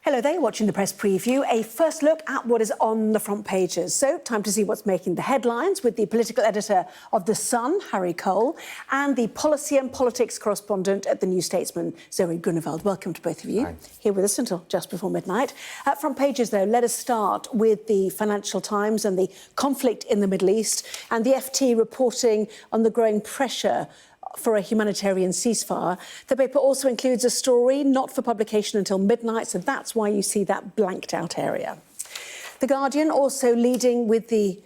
Hello there, you're watching the press preview. A first look at what is on the front pages. So, time to see what's making the headlines with the political editor of The Sun, Harry Cole, and the policy and politics correspondent at the New Statesman, Zoe Grunewald. Welcome to both of you. Hi. Here with us until just before midnight. Front pages, though, let us start with the Financial Times and the conflict in the Middle East, and the FT reporting on the growing pressure for a humanitarian ceasefire. The paper also includes a story not for publication until midnight, so that's why you see that blanked out area. The Guardian also leading with the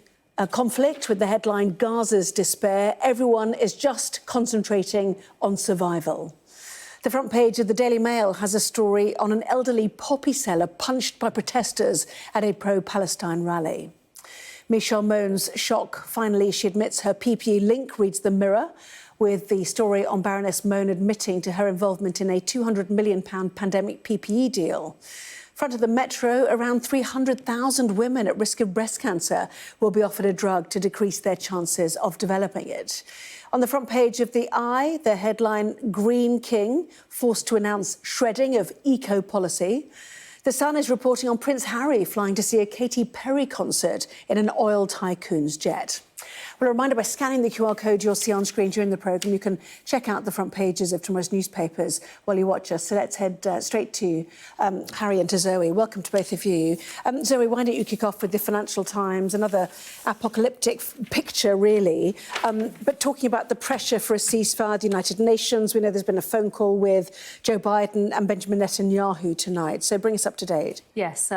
conflict with the headline Gaza's despair. Everyone is just concentrating on survival. The front page of the Daily Mail has a story on an elderly poppy seller punched by protesters at a pro-Palestine rally. Michelle Moan's shock. Finally, she admits her PPE link, reads the Mirror, with the story on Baroness Moan admitting to her involvement in a £200 million pandemic PPE deal. Front of the Metro, around 300,000 women at risk of breast cancer will be offered a drug to decrease their chances of developing it. On the front page of the Eye, the headline, Green King, forced to announce shredding of eco-policy. The Sun is reporting on Prince Harry flying to see a Katy Perry concert in an oil tycoon's jet. Well, a reminder, by scanning the QR code you'll see on screen during the programme, you can check out the front pages of tomorrow's newspapers while you watch us. So let's head straight to Harry and to Zoe. Welcome to both of you. Zoe, why don't you kick off with the Financial Times, another apocalyptic picture, really, but talking about the pressure for a ceasefire, the United Nations. We know there's been a phone call with Joe Biden and Benjamin Netanyahu tonight. So bring us up to date. Yes, so,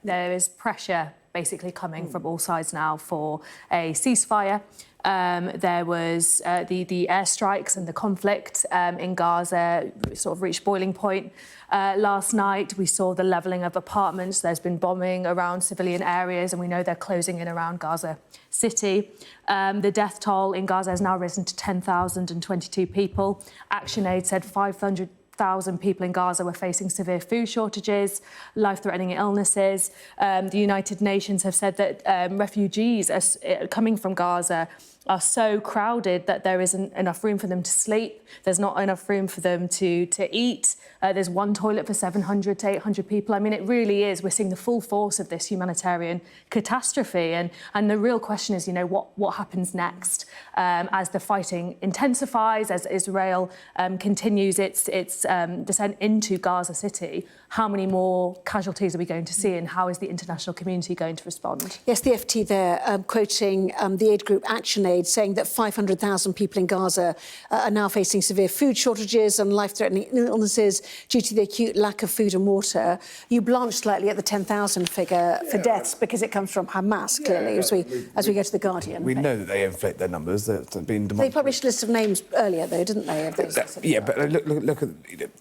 there is pressure basically coming from all sides now for a ceasefire. There was the airstrikes and the conflict in Gaza sort of reached boiling point. Last night, we saw the levelling of apartments. There's been bombing around civilian areas, and we know they're closing in around Gaza City. The death toll in Gaza has now risen to 10,022 people. ActionAid said 500,000 people in Gaza were facing severe food shortages, life-threatening illnesses. The United Nations have said that refugees coming from Gaza are so crowded that there isn't enough room for them to sleep. There's not enough room for them to eat. There's one toilet for 700 to 800 people. I mean, it really is. We're seeing the full force of this humanitarian catastrophe. And the real question is, you know, what happens next as the fighting intensifies, as Israel continues its descent into Gaza City. How many more casualties are we going to see, and how is the international community going to respond? Yes, the FT there, quoting the aid group ActionAid, saying that 500,000 people in Gaza are now facing severe food shortages and life-threatening illnesses due to the acute lack of food and water. You blanch slightly at the 10,000 figure for deaths because it comes from Hamas, clearly, as we go to The Guardian. We know that they inflate their numbers. They've been They published a list of names earlier, though, didn't they? Of those but look at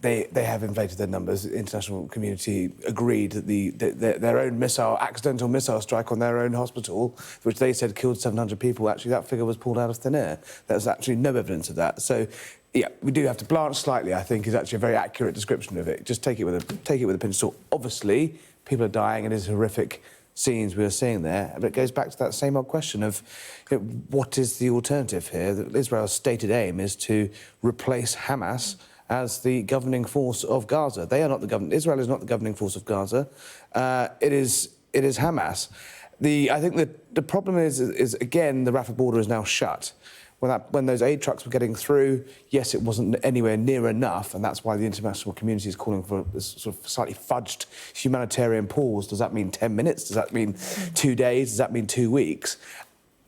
they have inflated their numbers. The international community agreed that their own accidental missile strike on their own hospital, which they said killed 700 people, actually that figure was pulled out of thin air. There's actually no evidence of that. So, yeah, we do have to blanch slightly, I think, is actually a very accurate description of it. Just take it with a pinch of salt. Obviously, people are dying, and it is horrific scenes we are seeing there, but it goes back to that same old question of, you know, what is the alternative here? Israel's stated aim is to replace Hamas as the governing force of Gaza. They are not the government. Israel is not the governing force of Gaza. It is Hamas. I think that the problem is again, the Rafah border is now shut. When those aid trucks were getting through, yes, it wasn't anywhere near enough, and that's why the international community is calling for this sort of slightly fudged humanitarian pause. Does that mean 10 minutes? Does that mean 2 days? Does that mean 2 weeks?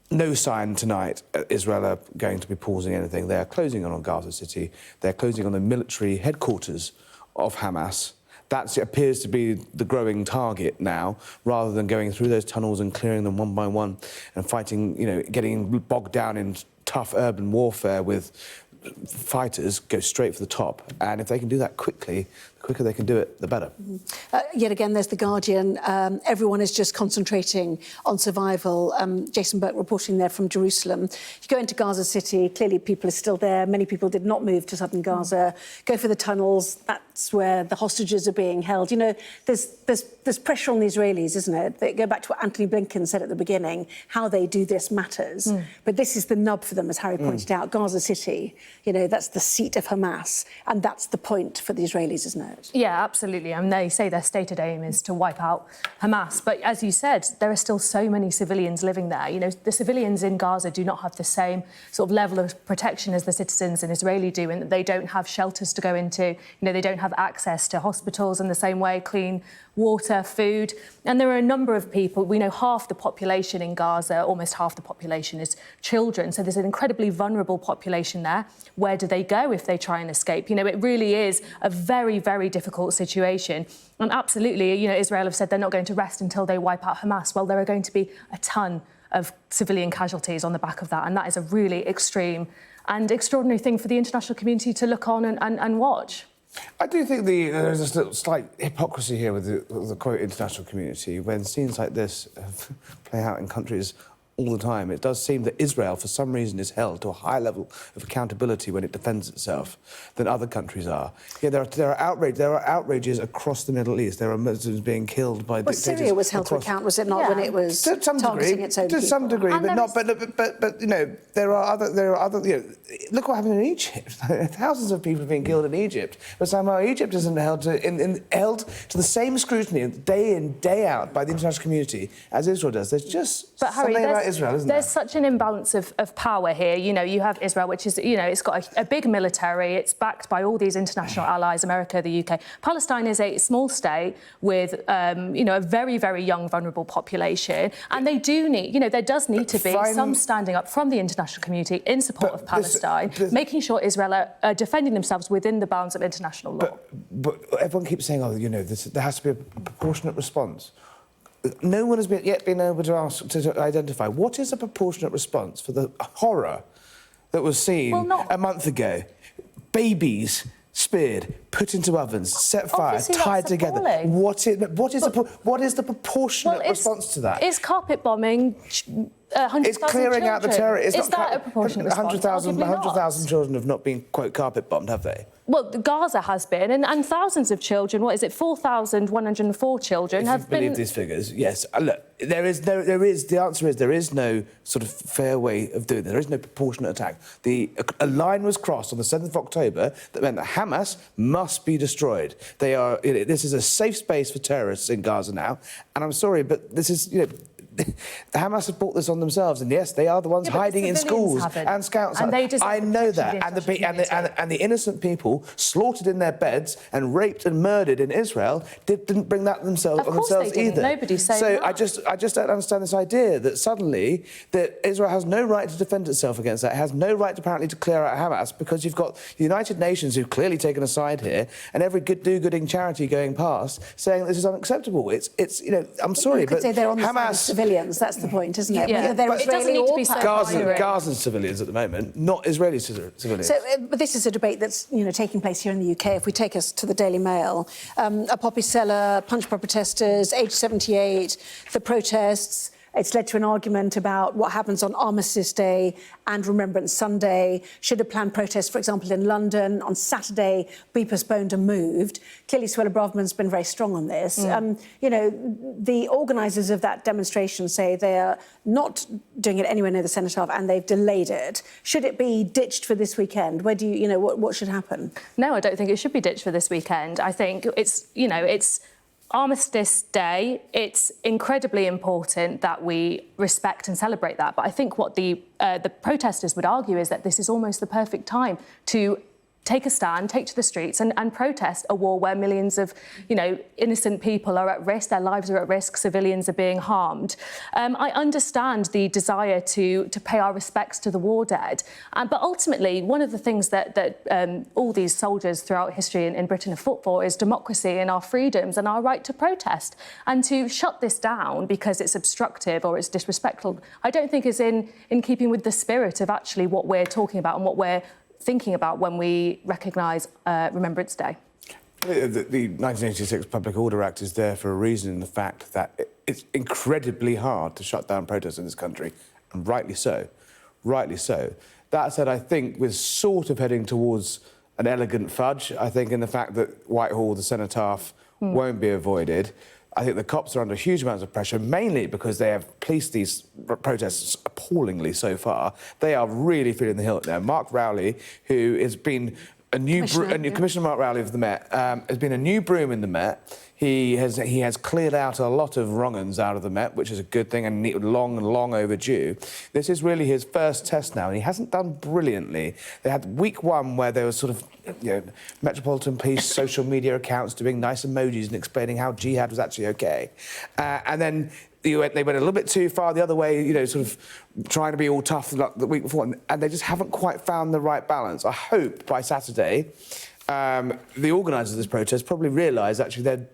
No sign tonight Israel are going to be pausing anything. They are closing on Gaza City. They're closing on the military headquarters of Hamas. That appears to be the growing target now, rather than going through those tunnels and clearing them one by one and fighting, you know, getting bogged down in tough urban warfare with fighters go straight for the top, and if they can do that quickly, the quicker they can do it, the better. Yet again, there's The Guardian. Everyone is just concentrating on survival. Jason Burke reporting there from Jerusalem. You go into Gaza City, clearly people are still there. Many people did not move to southern Gaza. Go for the tunnels, that's where the hostages are being held. You know, there's pressure on the Israelis, isn't it? They go back to what Anthony Blinken said at the beginning, how they do this matters. But this is the nub for them, as Harry pointed out. Gaza City, you know, that's the seat of Hamas, and that's the point for the Israelis, isn't it? Yeah, absolutely. I mean, they say their stated aim is to wipe out Hamas. But as you said, there are still so many civilians living there. You know, the civilians in Gaza do not have the same sort of level of protection as the citizens in Israel do, in that they don't have shelters to go into. You know, they don't have access to hospitals in the same way, clean water, food. And there are a number of people. We know half the population in Gaza, almost half the population is children. So there's an incredibly vulnerable population there. Where do they go if they try and escape? You know, it really is a very, very difficult situation. And absolutely, you know, Israel have said they're not going to rest until they wipe out Hamas. Well, there are going to be a ton of civilian casualties on the back of that. And that is a really extreme and extraordinary thing for the international community to look on and watch. I do think there's a slight hypocrisy here with the quote international community when scenes like this play out in countries all the time. It does seem that Israel, for some reason, is held to a higher level of accountability when it defends itself than other countries are. Yeah, there are outrages across the Middle East. There are Muslims being killed by dictators. Syria was held to account, was it not, when it was to some targeting degree, its own to some degree, And but not. But you know, there are other. You know, look what happened in Egypt. Thousands of people are being killed in Egypt, but somehow Egypt isn't held to the same scrutiny day in, day out by the international community as Israel does. There's just something about Israel, isn't there? There's such an imbalance of power here. You know, you have Israel, which is, you know, it's got a big military. It's backed by all these international allies, America, the UK. Palestine is a small state with, you know, a very, very young, vulnerable population. And they do need, you know, there does need to be some standing up from the international community in support of Palestine, making sure Israel are defending themselves within the bounds of international law. But everyone keeps saying, oh, you know, there has to be a proportionate response. No one has yet been able to identify what is a proportionate response for the horror that was seen a month ago. Babies speared, put into ovens, set fire, tied together. What is the proportionate response to that? It's carpet bombing. 100,000 it's clearing out the terror. Is that a proportionate response? 100,000 children have not been, quote, carpet bombed, have they? Well, Gaza has been, and thousands of children. What is it? 4,104 children have been. If you believe these figures, yes. Look, the answer is there is no sort of fair way of doing it. There is no proportionate attack. A line was crossed on the 7th of October that meant that Hamas must be destroyed. This is a safe space for terrorists in Gaza now, and I'm sorry, but this is, you know, the Hamas have brought this on themselves, and yes, they are the ones hiding in schools and scouts. And I know that, and the innocent people slaughtered in their beds and raped and murdered in Israel didn't bring that on themselves either. Nobody's saying that. So I just don't understand this idea that suddenly that Israel has no right to defend itself against that, has no right apparently to clear out Hamas, because you've got the United Nations who've clearly taken a side here, and every do-gooding charity going past saying this is unacceptable. It's you know, I'm sorry, but say they're on the Hamas. Civilians, that's the point, isn't it? Yeah, they're but it doesn't need to be so Gaza civilians at the moment, not Israeli civilians. So, but this is a debate that's, you know, taking place here in the UK. If we take us to the Daily Mail, a poppy seller, punch bar protesters, age 78, the protests. It's led to an argument about what happens on Armistice Day and Remembrance Sunday. Should a planned protest, for example, in London on Saturday, be postponed and moved? Clearly, Suella Braverman's been very strong on this. You know, the organisers of that demonstration say they are not doing it anywhere near the Cenotaph and they've delayed it. Should it be ditched for this weekend? Where do you know, what should happen? No, I don't think it should be ditched for this weekend. I think it's Armistice Day. It's incredibly important that we respect and celebrate that. But I think what the protesters would argue is that this is almost the perfect time to take a stand, take to the streets and protest a war where millions of, you know, innocent people are at risk, their lives are at risk, civilians are being harmed. I understand the desire to pay our respects to the war dead, but ultimately one of the things that all these soldiers throughout history in Britain have fought for is democracy and our freedoms and our right to protest. And to shut this down because it's obstructive or it's disrespectful, I don't think is in keeping with the spirit of actually what we're talking about and what we're thinking about when we recognise Remembrance Day? The 1986 Public Order Act is there for a reason, in the fact that it's incredibly hard to shut down protests in this country, and rightly so. Rightly so. That said, I think we're sort of heading towards an elegant fudge, I think, in the fact that Whitehall, the cenotaph, won't be avoided. I think the cops are under huge amounts of pressure, mainly because they have policed these protests appallingly so far. They are really feeling the hilt now. Mark Rowley, who has been Commissioner Mark Rowley of the Met, has been a new broom in the Met. He has cleared out a lot of wrong-uns out of the Met, which is a good thing and long overdue. This is really his first test now, and he hasn't done brilliantly. They had week one where there was sort of, Metropolitan Police social media accounts doing nice emojis and explaining how jihad was actually OK. And then they went a little bit too far the other way, sort of trying to be all tough like the week before, and they just haven't quite found the right balance. I hope by Saturday, the organisers of this protest probably realise actually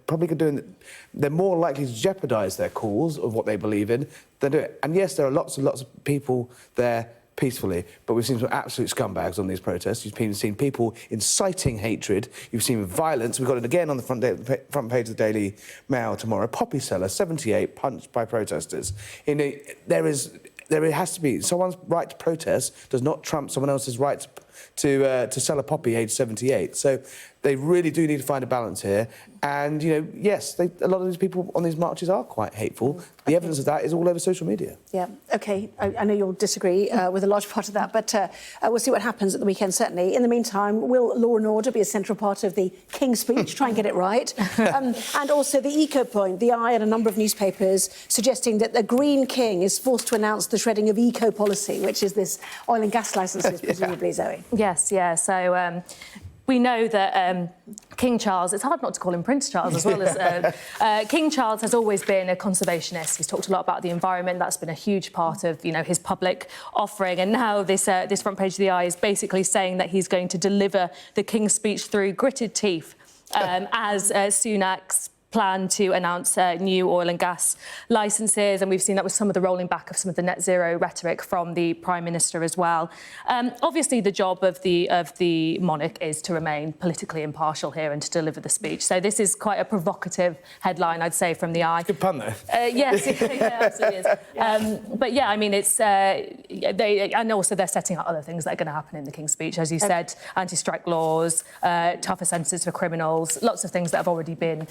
they're more likely to jeopardise their cause of what they believe in than do it. And yes, there are lots and lots of people there peacefully, but we've seen some absolute scumbags on these protests. You've seen people inciting hatred. You've seen violence. We've got it again on the front page of the Daily Mail tomorrow. Poppy seller, 78, punched by protesters. There has to be someone's right to protest does not trump someone else's right to sell a poppy aged 78. So they really do need to find a balance here. And, yes, a lot of these people on these marches are quite hateful. The evidence of that is all over social media. Yeah, OK. I know you'll disagree with a large part of that, but we'll see what happens at the weekend, certainly. In the meantime, will law and order be a central part of the King's speech? Try and get it right. And also the Eco Point, the Eye and a number of newspapers suggesting that the Green King is forced to announce the shredding of eco policy, which is this oil and gas licences, presumably, Zoe. Yes, yeah. So we know that King Charles, it's hard not to call him Prince Charles as well as King Charles has always been a conservationist. He's talked a lot about the environment. That's been a huge part of, his public offering. And now this front page of the Eye is basically saying that he's going to deliver the King's speech through gritted teeth as Sunak's plan to announce new oil and gas licences, and we've seen that with some of the rolling back of some of the net zero rhetoric from the Prime Minister as well. Obviously, the job of the monarch is to remain politically impartial here and to deliver the speech. So this is quite a provocative headline, I'd say, from the Eye. Good pun, though. Yes, it absolutely is. But yeah, I mean, it's and also they're setting out other things that are going to happen in the King's speech, as you said, anti-strike laws, tougher sentences for criminals, lots of things that have already been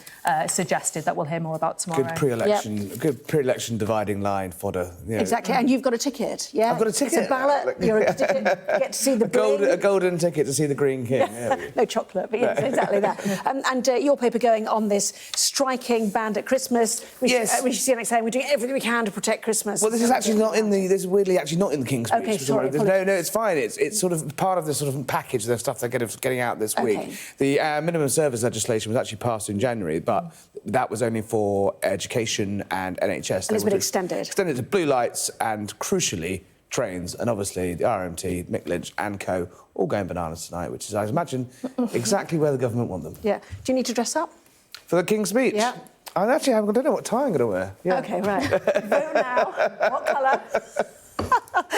suggested that we'll hear more about tomorrow. Good pre-election dividing line fodder. Exactly, and you've got a ticket, yeah? I've got a ticket. It's a ballot, you're a ticket, you get to see the a golden ticket to see the Green King. No chocolate, but yes, exactly that. And your paper going on this striking band at Christmas. We should see like saying we're doing everything we can to protect Christmas. Well, this is actually not in the. This is weirdly actually not in the King's speech. Okay, sorry. No, it's fine. It's sort of part of the sort of package of the stuff they're getting out this week. The minimum service legislation was actually passed in January, but that was only for education and NHS. And it's been extended. Extended to blue lights and, crucially, trains. And obviously, the RMT, Mick Lynch and co. all going bananas tonight, which is, I imagine, exactly where the government want them. Yeah. Do you need to dress up? For the King's speech? Yeah. I don't know what tie I'm going to wear. Yeah. OK, right. Vote now. What colour?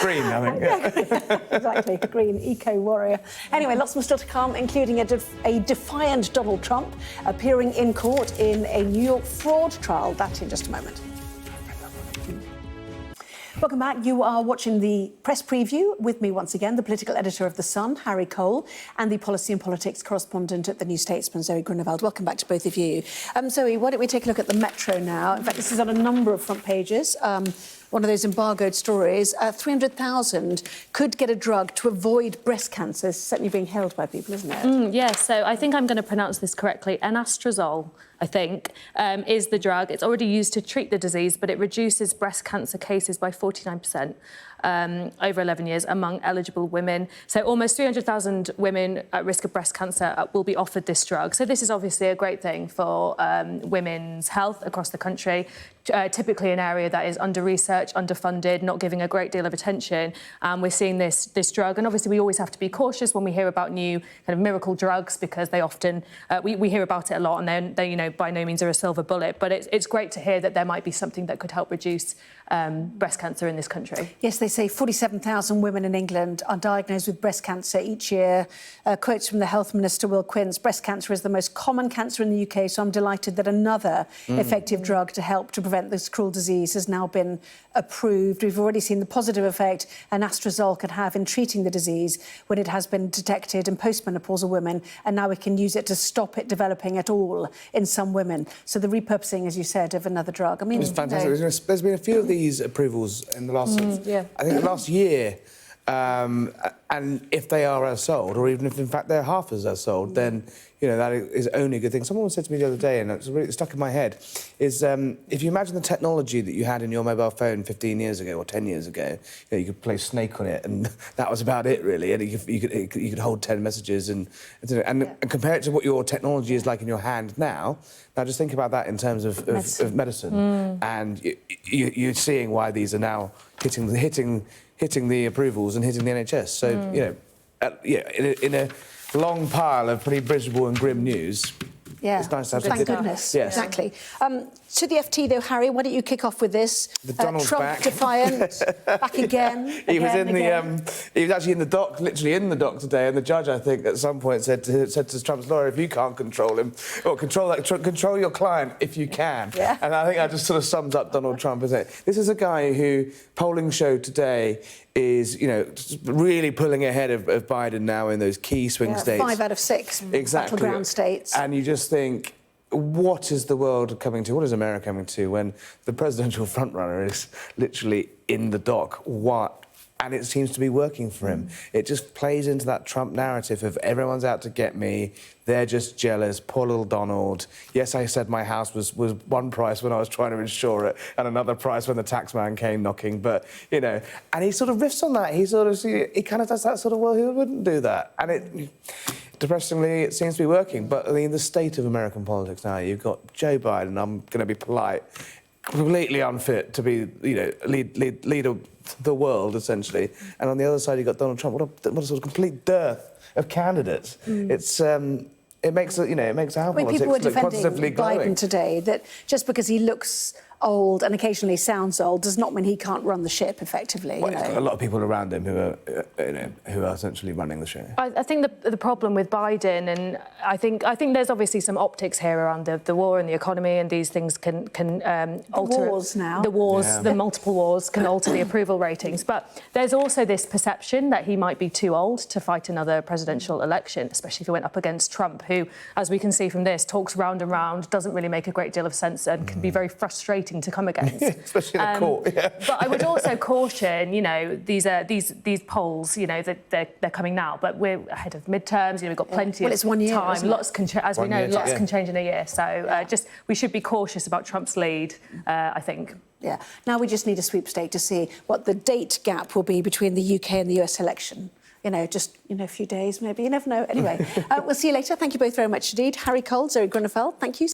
Green, I think. Yeah. Exactly, green, eco-warrior. Anyway, lots more still to come, including a defiant Donald Trump appearing in court in a New York fraud trial. That in just a moment. Welcome back. You are watching the press preview with me once again, the political editor of The Sun, Harry Cole, and the policy and politics correspondent at the New Statesman, Zoe Grunewald. Welcome back to both of you. Zoe, why don't we take a look at the Metro now? In fact, this is on a number of front pages. One of those embargoed stories. 300,000 could get a drug to avoid breast cancer. It's certainly being held by people, isn't it? Yes, so I think I'm going to pronounce this correctly. Anastrozole, I think, is the drug. It's already used to treat the disease, but it reduces breast cancer cases by 49%. Over 11 years among eligible women. So almost 300,000 women at risk of breast cancer will be offered this drug. So this is obviously a great thing for women's health across the country, typically an area that is under-researched, underfunded, not giving a great deal of attention. We're seeing this drug, and obviously we always have to be cautious when we hear about new kind of miracle drugs, because they often, we hear about it a lot, and they by no means are a silver bullet, but it's great to hear that there might be something that could help reduce breast cancer in this country. Yes, they say 47,000 women in England are diagnosed with breast cancer each year. Quotes from the Health Minister, Will Quince: breast cancer is the most common cancer in the UK, so I'm delighted that another effective drug to help to prevent this cruel disease has now been approved. We've already seen the positive effect anastrozole could have in treating the disease when it has been detected in postmenopausal women, and now we can use it to stop it developing at all in some women. So the repurposing, as you said, of another drug. I mean, it's fantastic. There's been a few of these approvals in the last, I think, the last year. And if they are as sold, or even if in fact they're half as sold, then that is only a good thing. Someone said to me the other day, and it's really stuck in my head, is if you imagine the technology that you had in your mobile phone 15 years ago or 10 years ago, you could play Snake on it, and that was about it really, and you could hold 10 messages and compare it to what your technology is like in your hand now. Now just think about that in terms of medicine, and you're seeing why these are now hitting the approvals and hitting the NHS. So, in a long pile of pretty miserable and grim news, it's nice to have thank goodness. Yes. Exactly. To the FT, though, Harry, why don't you kick off with this? The Donald's Trump back. Defiant, back again. He was actually in the dock, literally in the dock today, and the judge, I think, at some point said to Trump's lawyer, if you can't control him, or control your client if you can. Yeah. And I think that just sort of sums up Donald Trump, isn't it? This is a guy who, polling showed today, is, really pulling ahead of Biden now in those key swing states. 5 out of 6 battleground states. And you just think, what is the world coming to? What is America coming to when the presidential frontrunner is literally in the dock? What? And it seems to be working for him. It just plays into that Trump narrative of everyone's out to get me, they're just jealous, poor little Donald. Yes, I said my house was one price when I was trying to insure it and another price when the tax man came knocking, but, and he sort of riffs on that. He kind of does that sort of, well, who wouldn't do that? And depressingly, it seems to be working. But, I mean, the state of American politics now, you've got Joe Biden, I'm going to be polite, completely unfit to be, lead the world, essentially. And on the other side, you've got Donald Trump. What a sort of complete dearth of candidates. It makes our politics people were look positively defending glowing. Biden today that just because he looks old and occasionally sounds old does not mean he can't run the ship effectively. Well, he's got a lot of people around him who are essentially running the show. I think the problem with Biden, and I think there's obviously some optics here around the war and the economy, and these things can alter wars now. The wars, the multiple wars can alter the approval ratings. But there's also this perception that he might be too old to fight another presidential election, especially if he went up against Trump, who, as we can see from this, talks round and round, doesn't really make a great deal of sense, and can be very frustrating to come against. Especially in a court, But I would also caution, these polls, that they're coming now, but we're ahead of midterms, we've got plenty of it's 1 year, time. isn't it? Lots can change in a year. So we should be cautious about Trump's lead, I think. Yeah. Now we just need a sweepstake to see what the date gap will be between the UK and the US election. A few days maybe. You never know. Anyway, we'll see you later. Thank you both very much indeed. Harry Cole, Zoe Grunewald, thank you.